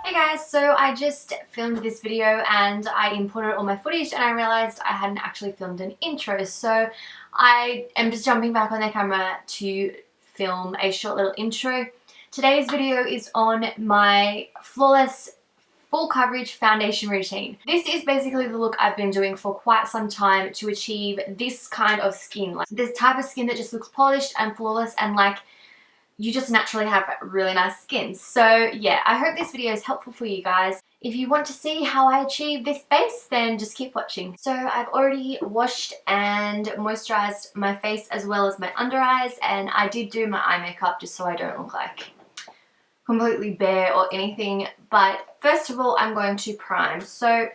Hey guys, so I just filmed this video and I imported all my footage and I realized I hadn't actually filmed an intro, so I am just jumping back on the camera to film a short little intro. Today's video is on my flawless full coverage foundation routine. This is basically the look I've been doing for quite some time to achieve this kind of skin, like this type of skin that just looks polished and flawless and like you just naturally have really nice skin. So yeah, I hope this video is helpful for you guys. If you want to see how I achieve this base, then just keep watching. So I've already washed and moisturized my face as well as my under eyes, and I did do my eye makeup just so I don't look like completely bare or anything. But first of all, I'm going to prime. So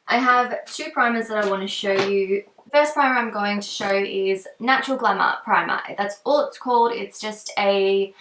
I have two primers that I want to show you. The first primer I'm going to show is Natural Glamour Primer. That's all it's called. It's just a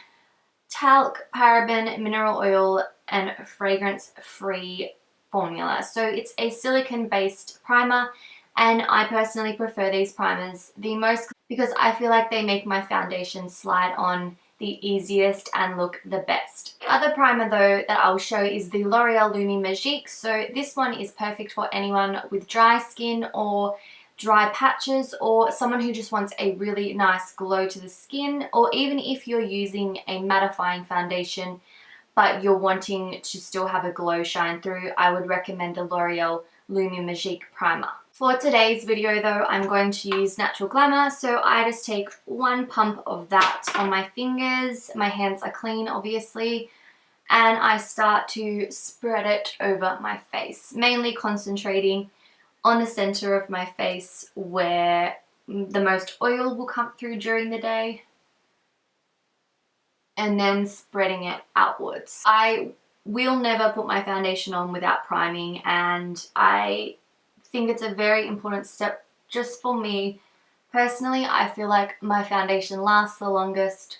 talc, paraben, mineral oil and fragrance-free formula. So it's a silicone-based primer, and I personally prefer these primers the most because I feel like they make my foundation slide on the easiest and look the best. The other primer though that I'll show is the L'Oreal Lumi Magique. So this one is perfect for anyone with dry skin or dry patches, or someone who just wants a really nice glow to the skin, or even if you're using a mattifying foundation but you're wanting to still have a glow shine through, I would recommend the L'Oreal Lumi Magique Primer. For today's video though, I'm going to use Natural Glamour, so I just take one pump of that on my fingers. My hands are clean obviously, and I start to spread it over my face, mainly concentrating on the center of my face where the most oil will come through during the day, and then spreading it outwards. I will never put my foundation on without priming, and I think it's a very important step just for me personally. I feel like my foundation lasts the longest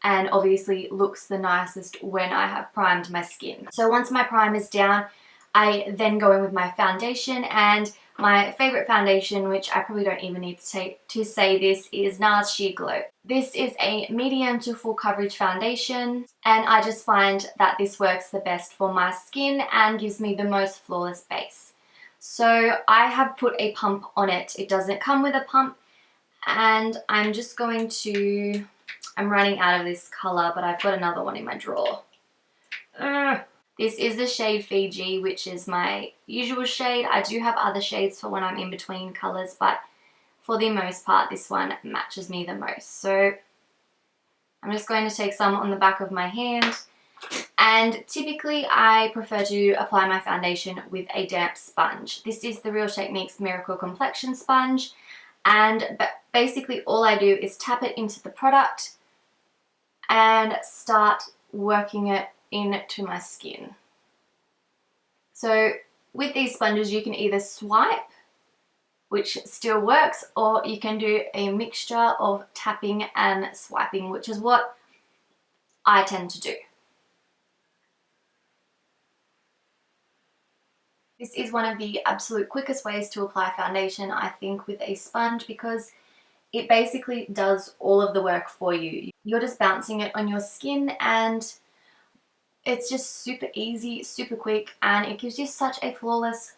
and obviously looks the nicest when I have primed my skin. So once my primer is down, I then go in with my foundation, and my favorite foundation, which I probably don't even need to say this, is Nars Sheer Glow. This is a medium to full coverage foundation, and I just find that this works the best for my skin and gives me the most flawless base. So I have put a pump on it. It doesn't come with a pump, and I'm just going to, I'm running out of this color, but I've got another one in my drawer. This is the shade Fiji, which is my usual shade. I do have other shades for when I'm in between colors, but for the most part, this one matches me the most. So I'm just going to take some on the back of my hand. And typically I prefer to apply my foundation with a damp sponge. This is the Real Techniques Miracle Complexion Sponge. And basically all I do is tap it into the product and start working it into my skin. So with these sponges you can either swipe, which still works, or you can do a mixture of tapping and swiping, which is what I tend to do. This is one of the absolute quickest ways to apply foundation, I think, with a sponge, because it basically does all of the work for you. You're just bouncing it on your skin, and it's just super easy, super quick, and it gives you such a flawless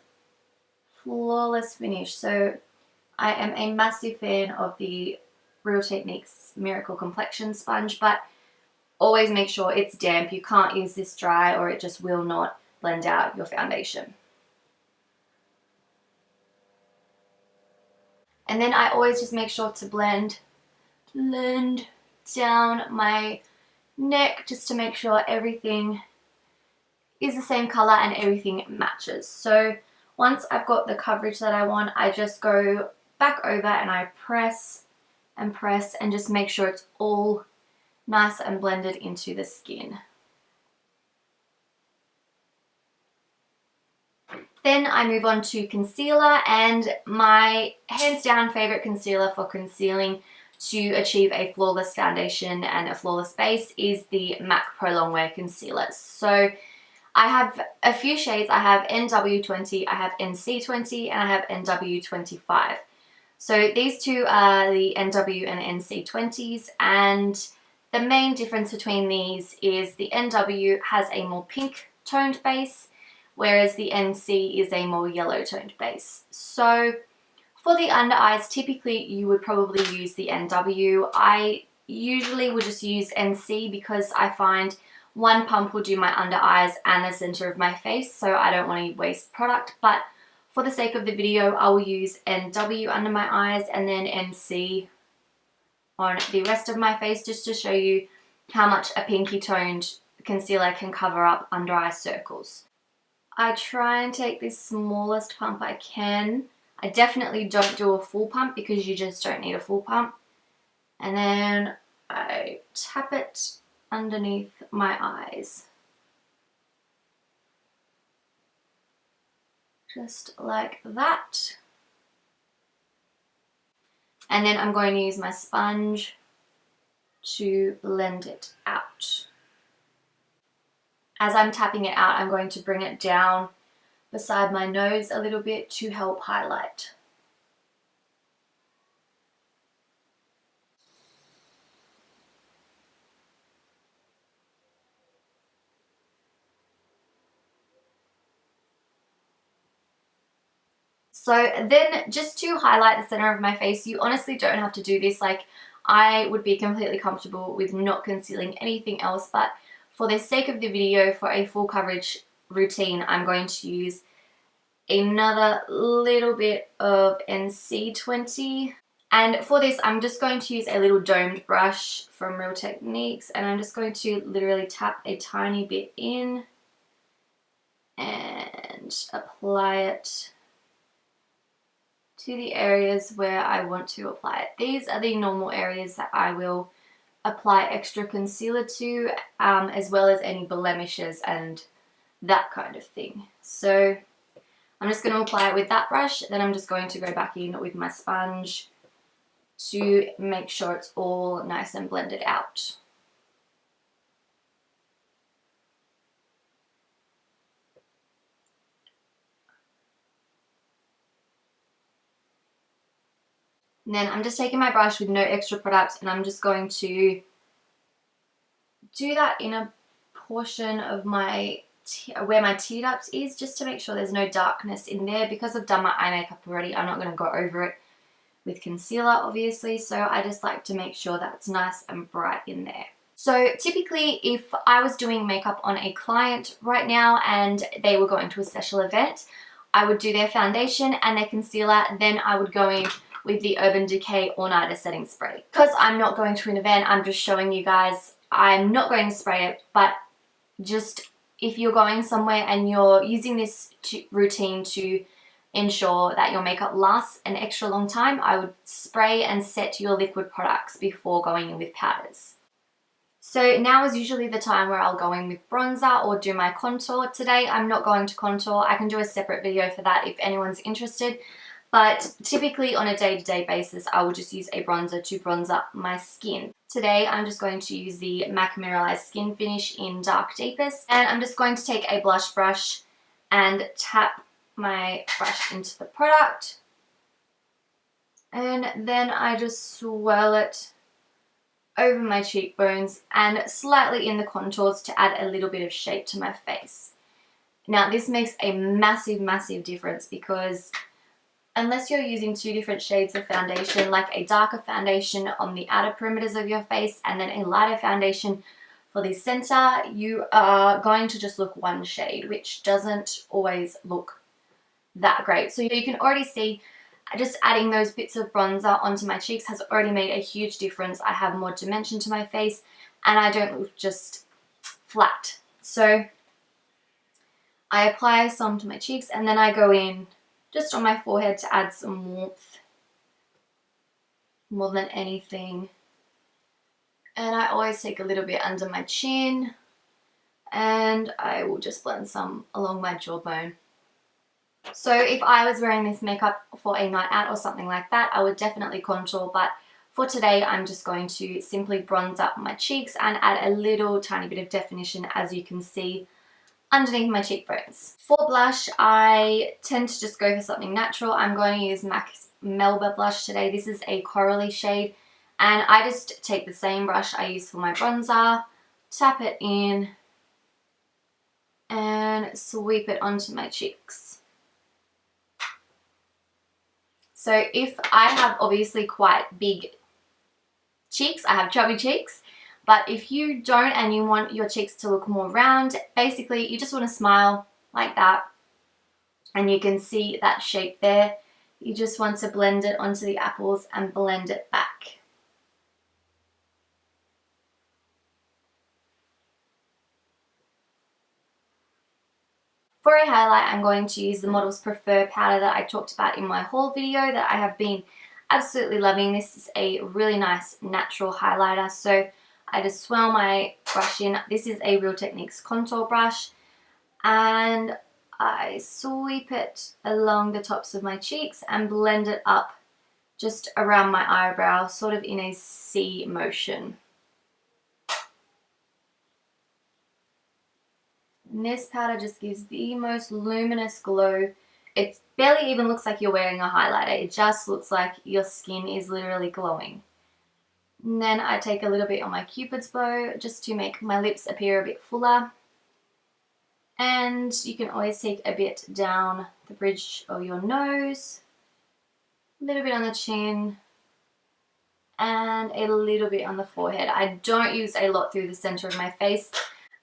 finish. So I am a massive fan of the Real Techniques Miracle Complexion Sponge, but always make sure it's damp. You can't use this dry or it just will not blend out your foundation. And then I always just make sure to blend down my neck just to make sure everything is the same color and everything matches. So once I've got the coverage that I want, I just go back over and I press and press and just make sure it's all nice and blended into the skin. Then I move on to concealer, and my hands down favorite concealer for concealing to achieve a flawless foundation and a flawless base is the MAC Pro Longwear Concealer. So I have a few shades. I have NW20, I have NC20, and I have NW25. So these two are the NW and NC20s, and the main difference between these is the NW has a more pink toned base, whereas the NC is a more yellow toned base. So for the under eyes, typically you would probably use the NW. I usually would just use NC because I find one pump will do my under eyes and the center of my face, so I don't want to waste product. But for the sake of the video, I will use NW under my eyes and then NC on the rest of my face, just to show you how much a pinky toned concealer can cover up under eye circles. I try and take the smallest pump I can. I definitely don't do a full pump because you just don't need a full pump. And then I tap it underneath my eyes. Just like that. And then I'm going to use my sponge to blend it out. As I'm tapping it out, I'm going to bring it down beside my nose a little bit to help highlight. So then just to highlight the center of my face, you honestly don't have to do this. Like, I would be completely comfortable with not concealing anything else, but for the sake of the video, for a full coverage routine, I'm going to use another little bit of NC20. And for this, I'm just going to use a little domed brush from Real Techniques, and I'm just going to literally tap a tiny bit in and apply it to the areas where I want to apply it. These are the normal areas that I will apply extra concealer to, as well as any blemishes and that kind of thing. So I'm just going to apply it with that brush, then I'm just going to go back in with my sponge to make sure it's all nice and blended out. And then I'm just taking my brush with no extra product, and I'm just going to do that in a portion of my where my tear duct is, just to make sure there's no darkness in there. Because I've done my eye makeup already, I'm not going to go over it with concealer, obviously, so I just like to make sure that it's nice and bright in there. So typically, if I was doing makeup on a client right now and they were going to a special event, I would do their foundation and their concealer, then I would go in with the Urban Decay All Nighter Setting Spray. Because I'm not going to an event, I'm just showing you guys, I'm not going to spray it, but just if you're going somewhere and you're using this routine to ensure that your makeup lasts an extra long time, I would spray and set your liquid products before going in with powders. So now is usually the time where I'll go in with bronzer or do my contour. Today I'm not going to contour. I can do a separate video for that if anyone's interested. But typically on a day-to-day basis, I will just use a bronzer to bronze up my skin. Today, I'm just going to use the MAC Mineralized Skin Finish in Dark Deepest. And I'm just going to take a blush brush and tap my brush into the product. And then I just swirl it over my cheekbones and slightly in the contours to add a little bit of shape to my face. Now, this makes a massive, massive difference because unless you're using two different shades of foundation, like a darker foundation on the outer perimeters of your face and then a lighter foundation for the center, you are going to just look one shade, which doesn't always look that great. So you can already see just adding those bits of bronzer onto my cheeks has already made a huge difference. I have more dimension to my face and I don't look just flat. So I apply some to my cheeks and then I go in just on my forehead to add some warmth more than anything. And I always take a little bit under my chin and I will just blend some along my jawbone. So if I was wearing this makeup for a night out or something like that, I would definitely contour, but for today I'm just going to simply bronze up my cheeks and add a little tiny bit of definition, as you can see, underneath my cheekbones. For blush, I tend to just go for something natural. I'm going to use MAC's Melba Blush today. This is a corally shade, and I just take the same brush I use for my bronzer, tap it in, and sweep it onto my cheeks. So if I have obviously quite big cheeks, I have chubby cheeks, but if you don't and you want your cheeks to look more round, basically you just want to smile like that, and you can see that shape there. You just want to blend it onto the apples and blend it back. For a highlight, I'm going to use the Models Prefer powder that I talked about in my haul video that I have been absolutely loving. This is a really nice natural highlighter, so I just swirl my brush in. This is a Real Techniques contour brush, and I sweep it along the tops of my cheeks and blend it up just around my eyebrow, sort of in a C motion. And this powder just gives the most luminous glow. It barely even looks like you're wearing a highlighter. It just looks like your skin is literally glowing. And then I take a little bit on my Cupid's bow just to make my lips appear a bit fuller. And you can always take a bit down the bridge of your nose, a little bit on the chin, and a little bit on the forehead. I don't use a lot through the center of my face.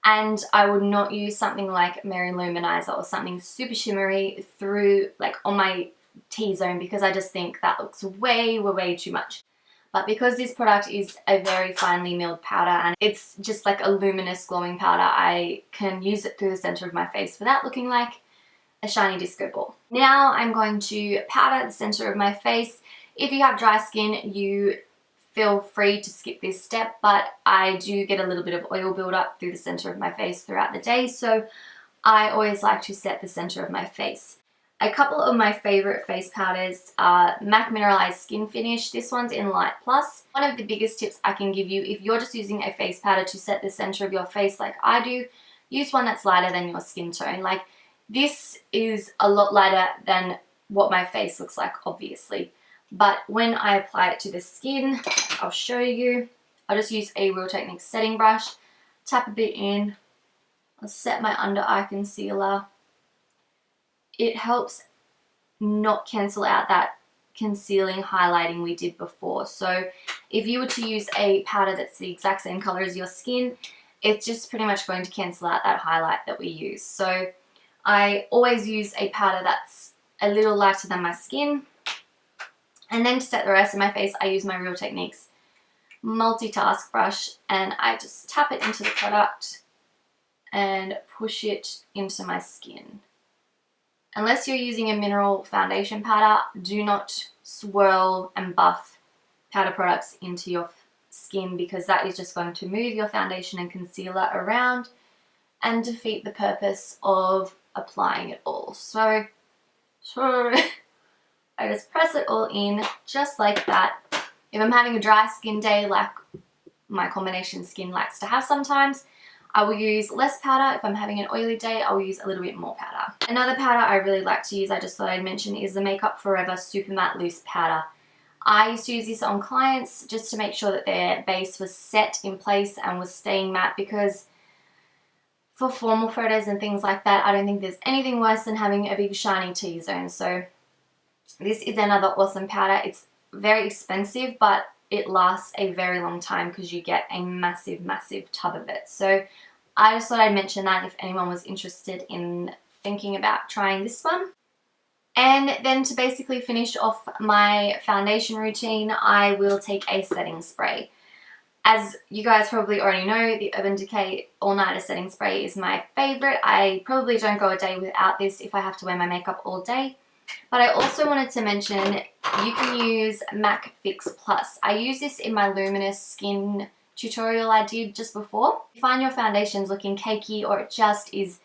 And I would not use something like Mary Luminizer or something super shimmery through, like, on my T-zone, because I just think that looks way too much. But because this product is a very finely milled powder and it's just like a luminous glowing powder, I can use it through the center of my face without looking like a shiny disco ball. Now I'm going to powder the center of my face. If you have dry skin, you feel free to skip this step, but I do get a little bit of oil buildup through the center of my face throughout the day, so I always like to set the center of my face. A couple of my favorite face powders are MAC Mineralized Skin Finish. This one's in Light Plus. One of the biggest tips I can give you if you're just using a face powder to set the center of your face like I do, use one that's lighter than your skin tone. Like, this is a lot lighter than what my face looks like, obviously. But when I apply it to the skin, I'll show you. I'll just use a Real Techniques setting brush, tap a bit in, I'll set my under eye concealer. It helps not cancel out that concealing highlighting we did before. So if you were to use a powder that's the exact same color as your skin, it's just pretty much going to cancel out that highlight that we use. So I always use a powder that's a little lighter than my skin. And then to set the rest of my face, I use my Real Techniques multitask brush, and I just tap it into the product and push it into my skin. Unless you're using a mineral foundation powder, do not swirl and buff powder products into your skin, because that is just going to move your foundation and concealer around and defeat the purpose of applying it all. So I just press it all in just like that. If I'm having a dry skin day like my combination skin likes to have sometimes, I will use less powder. If I'm having an oily day, I'll use a little bit more powder. Another powder I really like to use, I just thought I'd mention, is the Makeup Forever Super Matte Loose Powder. I used to use this on clients just to make sure that their base was set in place and was staying matte, because for formal photos and things like that, I don't think there's anything worse than having a big shiny T-zone. So this is another awesome powder. It's very expensive, but it lasts a very long time because you get a massive tub of it. So I just thought I'd mention that if anyone was interested in thinking about trying this one. And then to basically finish off my foundation routine, I will take a setting spray. As you guys probably already know, the Urban Decay All Nighter setting spray is my favorite. I probably don't go a day without this if I have to wear my makeup all day. But I also wanted to mention you can use MAC Fix Plus. I use this in my luminous skin tutorial I did just before. If you find your foundation's looking cakey or it just is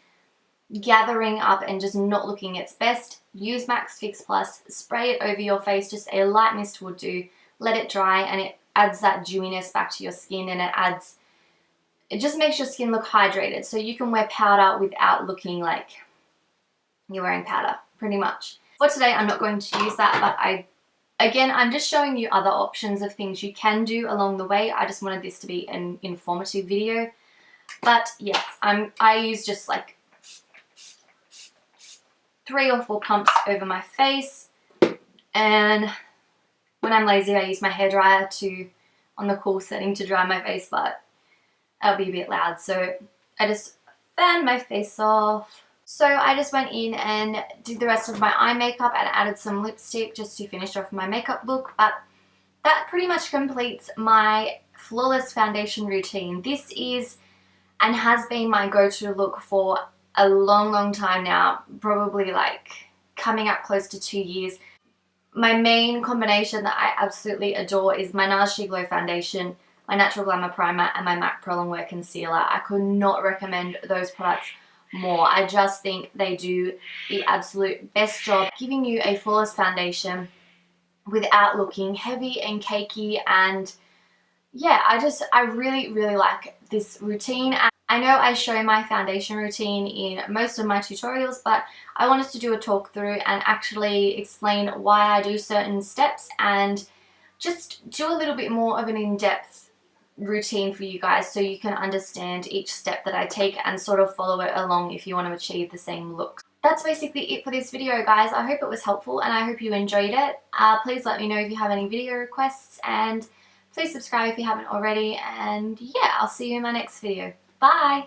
gathering up and just not looking its best, use MAC Fix Plus, spray it over your face, just a light mist will do, let it dry, and it adds that dewiness back to your skin, and it just makes your skin look hydrated, so you can wear powder without looking like you're wearing powder, pretty much. For today, I'm not going to use that, but I'm just showing you other options of things you can do along the way. I just wanted this to be an informative video. But yes, I use just like 3 or 4 pumps over my face, and when I'm lazy I use my hairdryer on the cool setting to dry my face, but that'll be a bit loud, so I just fan my face off. So I just went in and did the rest of my eye makeup and added some lipstick just to finish off my makeup look, but that pretty much completes my flawless foundation routine. This is and has been my go-to look for a long time now, probably like coming up close to 2 years. My main combination that I absolutely adore is my Nars She Glow foundation, my Natural Glamour primer, and my MAC Pro Longwear concealer. I could not recommend those products more. I just think they do the absolute best job giving you a flawless foundation without looking heavy and cakey. And yeah, I really like this routine. I know I show my foundation routine in most of my tutorials, but I wanted to do a talk through and actually explain why I do certain steps and just do a little bit more of an in-depth routine for you guys so you can understand each step that I take and sort of follow it along if you want to achieve the same look. That's basically it for this video, guys. I hope it was helpful and I hope you enjoyed it. Please let me know if you have any video requests, and please subscribe if you haven't already, and yeah, I'll see you in my next video. Bye!